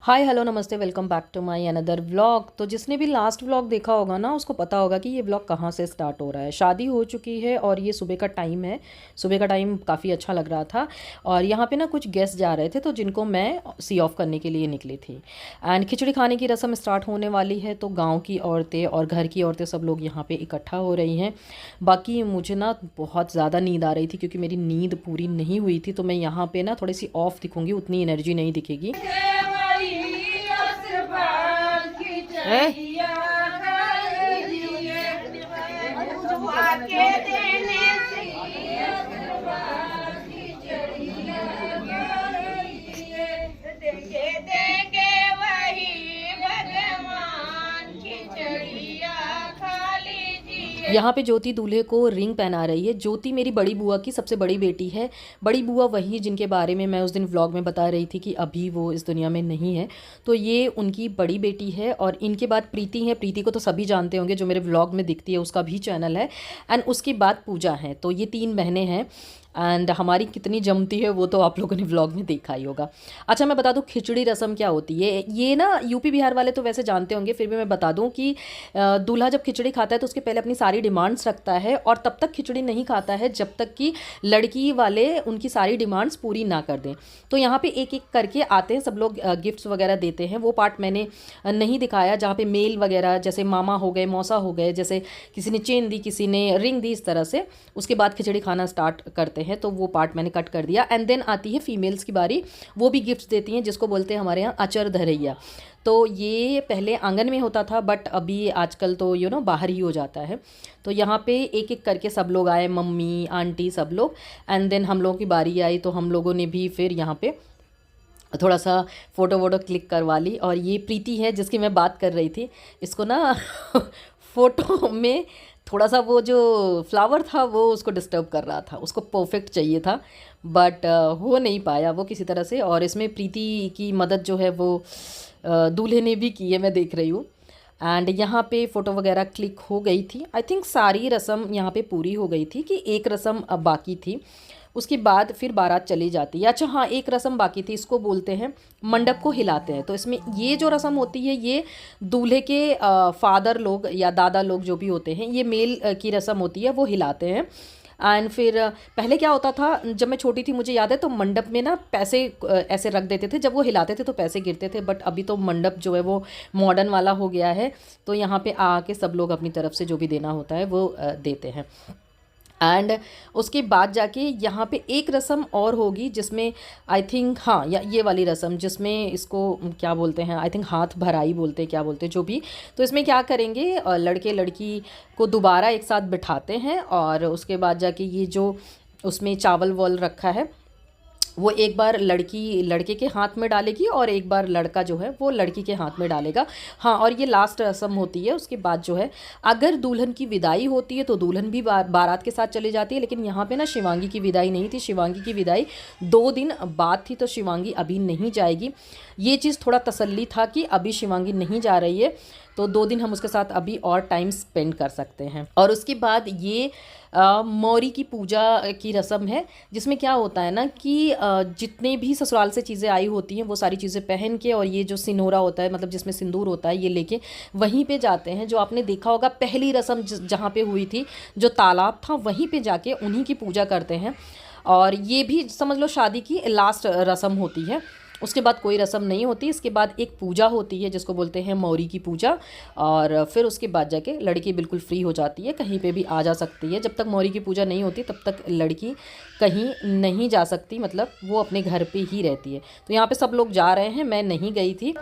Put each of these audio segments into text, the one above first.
हाय hello नमस्ते, welcome back to my another vlog. तो जिसने भी लास्ट व्लॉग देखा होगा ना, उसको पता होगा कि ये व्लॉग कहाँ से स्टार्ट हो रहा है। शादी हो चुकी है और ये सुबह का टाइम है। सुबह का टाइम काफ़ी अच्छा लग रहा था और यहाँ पे ना कुछ गेस्ट जा रहे थे, तो जिनको मैं सी ऑफ करने के लिए निकली थी। एंड खिचड़ी खाने की रस्म स्टार्ट होने वाली है, तो गाँव की औरतें और घर की औरतें सब लोग यहाँ पर इकट्ठा हो रही हैं। बाकी मुझे ना बहुत ज़्यादा नींद आ रही थी, क्योंकि मेरी नींद पूरी नहीं हुई थी, तो मैं यहाँ पर ना थोड़ी सी ऑफ दिखूँगी, उतनी एनर्जी नहीं दिखेगी। यहाँ पे ज्योति दूल्हे को रिंग पहना रही है। ज्योति मेरी बड़ी बुआ की सबसे बड़ी बेटी है। बड़ी बुआ वही जिनके बारे में मैं उस दिन व्लॉग में बता रही थी कि अभी वो इस दुनिया में नहीं है, तो ये उनकी बड़ी बेटी है। और इनके बाद प्रीति है। प्रीति को तो सभी जानते होंगे, जो मेरे व्लॉग में दिखती है, उसका भी चैनल है। एंड उसके बाद पूजा है। तो ये 3 बहनें हैं। एंड हमारी कितनी जमती है वो तो आप लोगों ने व्लॉग में देखा ही होगा। अच्छा, मैं बता दूं खिचड़ी रस्म क्या होती है। ये ना यूपी बिहार वाले तो वैसे जानते होंगे, फिर भी मैं बता दूं कि दूल्हा जब खिचड़ी खाता है तो उसके पहले अपनी सारी डिमांड्स रखता है, और तब तक खिचड़ी नहीं खाता है जब तक कि लड़की वाले उनकी सारी डिमांड्स पूरी ना कर दें। तो यहाँ पे एक एक करके आते हैं सब लोग, गिफ्ट्स वगैरह देते हैं। वो पार्ट मैंने नहीं दिखाया, जहाँ पे मेल वगैरह जैसे मामा हो गए, मौसा हो गए, जैसे किसी ने चेन दी, किसी ने रिंग दी, इस तरह से उसके बाद खिचड़ी खाना स्टार्ट करते हैं। तो वो पार्ट मैंने कट कर दिया। एंड देन आती है फीमेल्स की बारी। वो भी गिफ्ट्स देती हैं, जिसको बोलते हैं हमारे यहाँ अचर धरैया। तो ये पहले आंगन में होता था, बट अभी आजकल तो बाहर ही हो जाता है। तो यहाँ पे एक एक करके सब लोग आए, मम्मी आंटी सब लोग। एंड देन हम लोगों की बारी आई, तो हम लोगों ने भी फिर यहाँ पे थोड़ा सा फ़ोटो वोटो क्लिक करवा ली। और ये प्रीति है जिसकी मैं बात कर रही थी। इसको ना फ़ोटो में थोड़ा सा वो जो फ्लावर था वो उसको डिस्टर्ब कर रहा था, उसको परफेक्ट चाहिए था, बट हो नहीं पाया वो किसी तरह से। और इसमें प्रीति की मदद जो है वो दूल्हे ने भी की है, मैं देख रही हूँ। एंड यहाँ पे फ़ोटो वगैरह क्लिक हो गई थी। आई थिंक सारी रस्म यहाँ पे पूरी हो गई थी, कि एक रस्म अब बाकी थी। उसके बाद फिर बारात चली जाती है। अच्छा हाँ, एक रस्म बाकी थी, इसको बोलते हैं मंडप को हिलाते हैं। तो इसमें ये जो रस्म होती है, ये दूल्हे के फादर लोग या दादा लोग जो भी होते हैं, ये मेल की रस्म होती है, वो हिलाते हैं। एंड फिर पहले क्या होता था, जब मैं छोटी थी मुझे याद है, तो मंडप में ना पैसे ऐसे रख देते थे, जब वो हिलाते थे तो पैसे गिरते थे। बट अभी तो मंडप जो है वो मॉडर्न वाला हो गया है, तो यहाँ पे आके सब लोग अपनी तरफ से जो भी देना होता है वो देते हैं। एंड उसके बाद जाके यहाँ पे एक रस्म और होगी, जिसमें आई थिंक हाँ, या ये वाली रस्म जिसमें इसको क्या बोलते हैं, आई थिंक हाथ भराई बोलते हैं, क्या बोलते हैं जो भी। तो इसमें क्या करेंगे, लड़के लड़की को दोबारा एक साथ बिठाते हैं, और उसके बाद जाके ये जो उसमें चावल वावल रखा है वो एक बार लड़की लड़के के हाथ में डालेगी, और एक बार लड़का जो है वो लड़की के हाथ में डालेगा। हाँ, और ये लास्ट रस्म होती है। उसके बाद जो है, अगर दुल्हन की विदाई होती है तो दुल्हन भी बारात के साथ चली जाती है। लेकिन यहाँ पे ना शिवांगी की विदाई नहीं थी। शिवांगी की विदाई 2 दिन बाद थी, तो शिवांगी अभी नहीं जाएगी। ये चीज़ थोड़ा तसल्ली था कि अभी शिवांगी नहीं जा रही है, तो 2 दिन हम उसके साथ अभी और टाइम स्पेंड कर सकते हैं। और उसके बाद ये मौरी की पूजा की रस्म है, जिसमें क्या होता है ना कि जितने भी ससुराल से चीज़ें आई होती हैं वो सारी चीज़ें पहन के, और ये जो सिनोरा होता है, मतलब जिसमें सिंदूर होता है, ये लेके वहीं पे जाते हैं। जो आपने देखा होगा पहली रस्म जहाँ पे हुई थी, जो तालाब था, वहीं पे जाके उन्हीं की पूजा करते हैं। और ये भी समझ लो शादी की लास्ट रस्म होती है। उसके बाद कोई रस्म नहीं होती। इसके बाद एक पूजा होती है जिसको बोलते हैं मौरी की पूजा, और फिर उसके बाद जाके लड़की बिल्कुल फ्री हो जाती है, कहीं पे भी आ जा सकती है। जब तक मौरी की पूजा नहीं होती तब तक लड़की कहीं नहीं जा सकती, मतलब वो अपने घर पे ही रहती है। तो यहाँ पे सब लोग जा रहे हैं, मैं नहीं गई थी।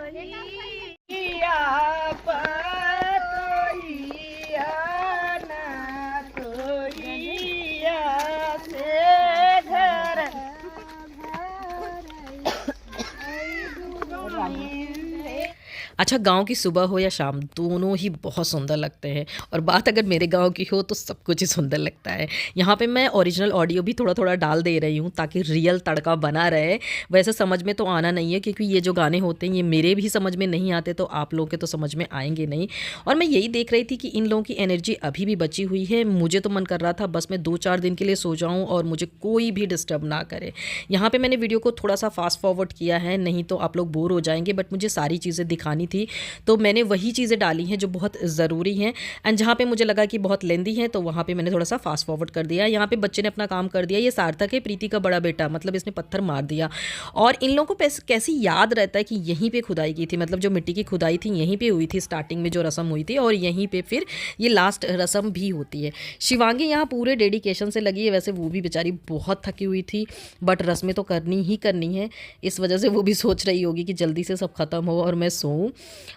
अच्छा, गाँव की सुबह हो या शाम, दोनों ही बहुत सुंदर लगते हैं। और बात अगर मेरे गाँव की हो तो सब कुछ ही सुंदर लगता है। यहाँ पे मैं ओरिजिनल ऑडियो भी थोड़ा थोड़ा डाल दे रही हूँ ताकि रियल तड़का बना रहे। वैसे समझ में तो आना नहीं है, क्योंकि ये जो गाने होते हैं ये मेरे भी समझ में नहीं आते, तो आप लोगों के तो समझ में आएंगे नहीं। और मैं यही देख रही थी कि इन लोगों की एनर्जी अभी भी बची हुई है। मुझे तो मन कर रहा था बस मैं 2-4 दिन के लिए सो जाऊँ और मुझे कोई भी डिस्टर्ब ना करे। यहाँ पे मैंने वीडियो को थोड़ा सा फास्ट फॉरवर्ड किया है, नहीं तो आप लोग बोर हो जाएंगे, बट मुझे सारी चीज़ें दिखानी थी तो मैंने वही चीज़ें डाली हैं जो बहुत ज़रूरी हैं। एंड जहाँ पे मुझे लगा कि बहुत लेंदी है तो वहाँ पे मैंने थोड़ा सा फास्ट फॉरवर्ड कर दिया। यहाँ पे बच्चे ने अपना काम कर दिया। ये सार्थक है, प्रीति का बड़ा बेटा, मतलब इसने पत्थर मार दिया। और इन लोगों को कैसी याद रहता है कि यहीं पे खुदाई की थी, मतलब जो मिट्टी की खुदाई थी यहीं पे हुई थी स्टार्टिंग में जो रस्म हुई थी, और यहीं पे फिर ये लास्ट रस्म भी होती है। शिवांगी यहाँ पूरे डेडिकेशन से लगी है। वैसे वो भी बेचारी बहुत थकी हुई थी, बट रस्में तो करनी ही करनी है, इस वजह से वो भी सोच रही होगी कि जल्दी से सब खत्म हो और मैं सोऊं।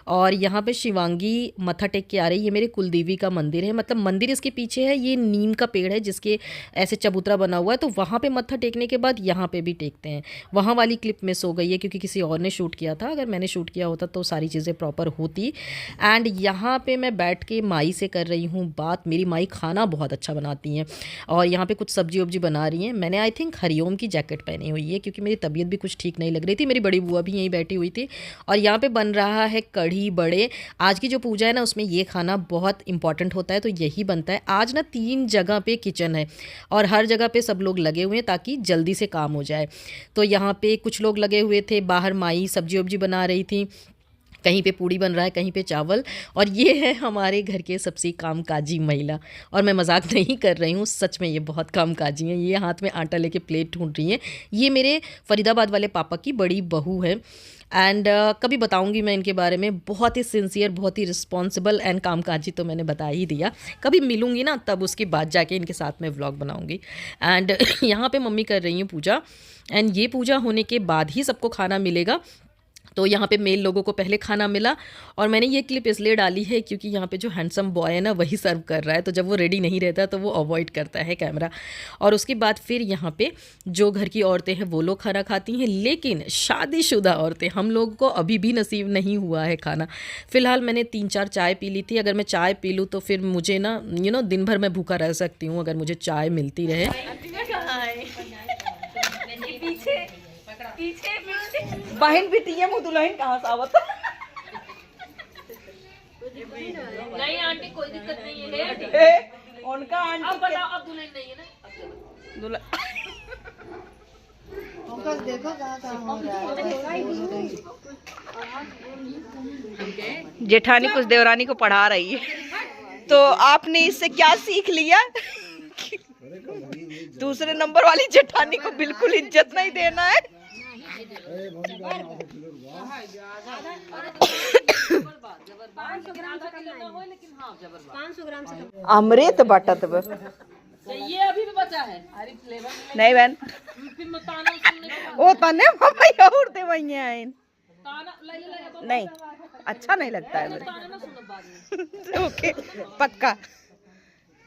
और यहाँ पे शिवांगी मत्था टेक के आ रही है। ये मेरे कुलदेवी का मंदिर है, मतलब मंदिर इसके पीछे है, ये नीम का पेड़ है जिसके ऐसे चबूतरा बना हुआ है, तो वहाँ पे मत्था टेकने के बाद यहाँ पे भी टेकते हैं। वहाँ वाली क्लिप में सो गई है क्योंकि किसी और ने शूट किया था, अगर मैंने शूट किया होता तो सारी चीज़ें प्रॉपर होती। एंड यहाँ पे मैं बैठ के माई से कर रही हूँ बात। मेरी माई खाना बहुत अच्छा बनाती हैं और यहाँ पे कुछ सब्जी वब्जी बना रही हैं। मैंने आई थिंक हरिओम की जैकेट पहनी हुई है क्योंकि मेरी तबीयत भी कुछ ठीक नहीं लग रही थी। मेरी बड़ी बुआ भी यहीं बैठी हुई थी। और यहाँ पे बन रहा है कढ़ी बड़े। आज की जो पूजा है ना उसमें ये खाना बहुत इंपॉर्टेंट होता है, तो यही बनता है। आज ना 3 जगह पे किचन है और हर जगह पे सब लोग लगे हुए हैं ताकि जल्दी से काम हो जाए। तो यहाँ पे कुछ लोग लगे हुए थे, बाहर माई सब्जी वब्जी बना रही थी, कहीं पे पूड़ी बन रहा है, कहीं पे चावल। और ये है हमारे घर के सबसे कामकाजी महिला, और मैं मजाक नहीं कर रही हूँ, सच में ये बहुत कामकाजी हैं। ये हाथ में आटा लेके प्लेट ढूंढ रही हैं। ये मेरे फरीदाबाद वाले पापा की बड़ी बहू है। एंड कभी बताऊंगी मैं इनके बारे में। बहुत ही सिंसियर, बहुत ही रिस्पॉन्सिबल एंड कामकाजी तो मैंने बता ही दिया। कभी मिलूंगी ना तब उसके बाद जाके इनके साथ में व्लॉग बनाऊंगी। एंड यहाँ पे मम्मी कर रही हैं पूजा, एंड ये पूजा होने के बाद ही सबको खाना मिलेगा। तो यहाँ पे मेल लोगों को पहले खाना मिला। और मैंने ये क्लिप इसलिए डाली है क्योंकि यहाँ पे जो हैंडसम बॉय है ना वही सर्व कर रहा है, तो जब वो रेडी नहीं रहता तो वो अवॉइड करता है कैमरा। और उसके बाद फिर यहाँ पे जो घर की औरतें हैं वो लोग खाना खाती हैं, लेकिन शादीशुदा औरतें, हम लोग को अभी भी नसीब नहीं हुआ है खाना। फ़िलहाल मैंने 3-4 चाय पी ली थी। अगर मैं चाय पी लूँ तो फिर मुझे ना दिन भर मैं भूखा रह सकती हूँ अगर मुझे चाय मिलती रहे। बहन बेटी है, मुँह दुल्हन कहाँ से आवत? नहीं आंटी, कोई दिक्कत नहीं है। उनका आंटी अब बताओ, अब दुल्हन नहीं है ना? दुल्हन देखो कहाँ हो रहा है। जेठानी कुछ देवरानी को पढ़ा रही है। तो आपने इससे क्या सीख लिया? दूसरे नंबर वाली जेठानी को बिल्कुल इज्जत नहीं देना है। अमृत बटत ये अभी भी बचा है। नहीं बहन, वो तने मम्मी और दे वही आइन नहीं, अच्छा नहीं लगता है मेरे। ओके पक्का।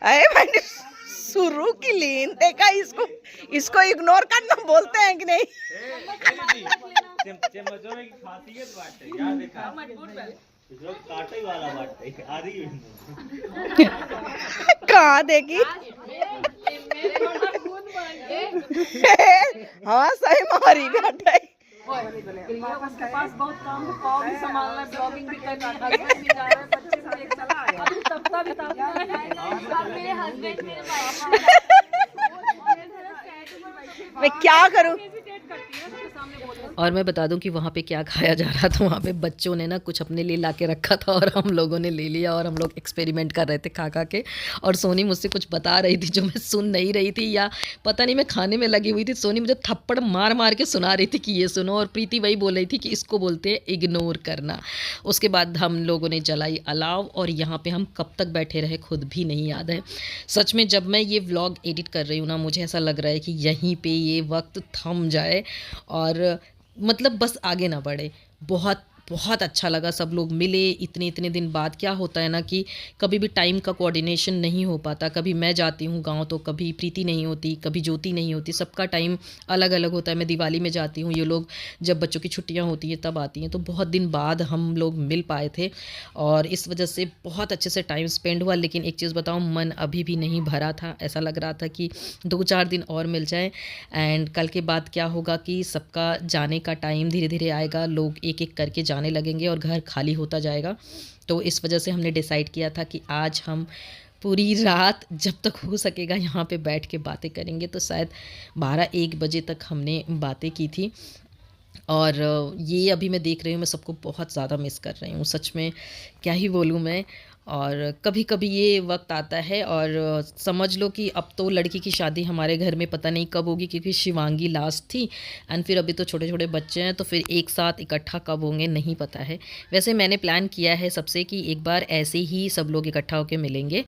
अरे मैंने शुरू की लीन देखा, इसको इग्नोर करना बोलते हैं कि नहीं? कहाँ देखी? हाँ सही मारी घाटा। उसके पास बहुत काम है, पाव भी संभालना है, ब्लॉगिंग भी करना है, हस्बैंड भी जा रहा है, बच्चे सब एक चला है, अभी तबका भी तापना है। मेरे हस्बैंड मेरे मैं क्या करूं? और मैं बता दूं कि वहाँ पे क्या खाया जा रहा था। वहाँ पे बच्चों ने ना कुछ अपने लिए ला के रखा था और हम लोगों ने ले लिया, और हम लोग एक्सपेरिमेंट कर रहे थे खा खा के। और सोनी मुझसे कुछ बता रही थी जो मैं सुन नहीं रही थी, या पता नहीं मैं खाने में लगी हुई थी। सोनी मुझे थप्पड़ मार मार के सुना रही थी कि ये सुनो, और प्रीति वही बोल रही थी कि इसको बोलते हैं इग्नोर करना। उसके बाद हम लोगों ने जलाई अलाव, और यहाँ पर हम कब तक बैठे रहे खुद भी नहीं याद है। सच में जब मैं ये व्लॉग एडिट कर रही हूँ ना, मुझे ऐसा लग रहा है कि यहीं पर ये वक्त थम जाए और मतलब बस आगे ना बढ़े। बहुत बहुत अच्छा लगा, सब लोग मिले इतने इतने दिन बाद। क्या होता है ना कि कभी भी टाइम का कोऑर्डिनेशन नहीं हो पाता, कभी मैं जाती हूँ गांव तो कभी प्रीति नहीं होती, कभी ज्योति नहीं होती, सबका टाइम अलग अलग होता है। मैं दिवाली में जाती हूँ, ये लोग जब बच्चों की छुट्टियाँ होती हैं तब आती हैं, तो बहुत दिन बाद हम लोग मिल पाए थे और इस वजह से बहुत अच्छे से टाइम स्पेंड हुआ। लेकिन एक चीज़ बताऊँ, मन अभी भी नहीं भरा था, ऐसा लग रहा था कि 2-4 दिन और मिल जाए। एंड कल के बाद क्या होगा कि सबका जाने का टाइम धीरे धीरे आएगा, लोग एक एक करके जाने लगेंगे और घर खाली होता जाएगा। तो इस वजह से हमने डिसाइड किया था कि आज हम पूरी रात जब तक हो सकेगा यहाँ पे बैठ के बातें करेंगे। तो शायद 12-1 बजे तक हमने बातें की थी और ये अभी मैं देख रही हूँ, मैं सबको बहुत ज़्यादा मिस कर रही हूँ, सच में क्या ही बोलूँ मैं। और कभी कभी ये वक्त आता है और समझ लो कि अब तो लड़की की शादी हमारे घर में पता नहीं कब होगी, क्योंकि शिवांगी लास्ट थी एंड फिर अभी तो छोटे छोटे बच्चे हैं, तो फिर एक साथ इकट्ठा कब होंगे नहीं पता है। वैसे मैंने प्लान किया है सबसे कि एक बार ऐसे ही सब लोग इकट्ठा होकर मिलेंगे।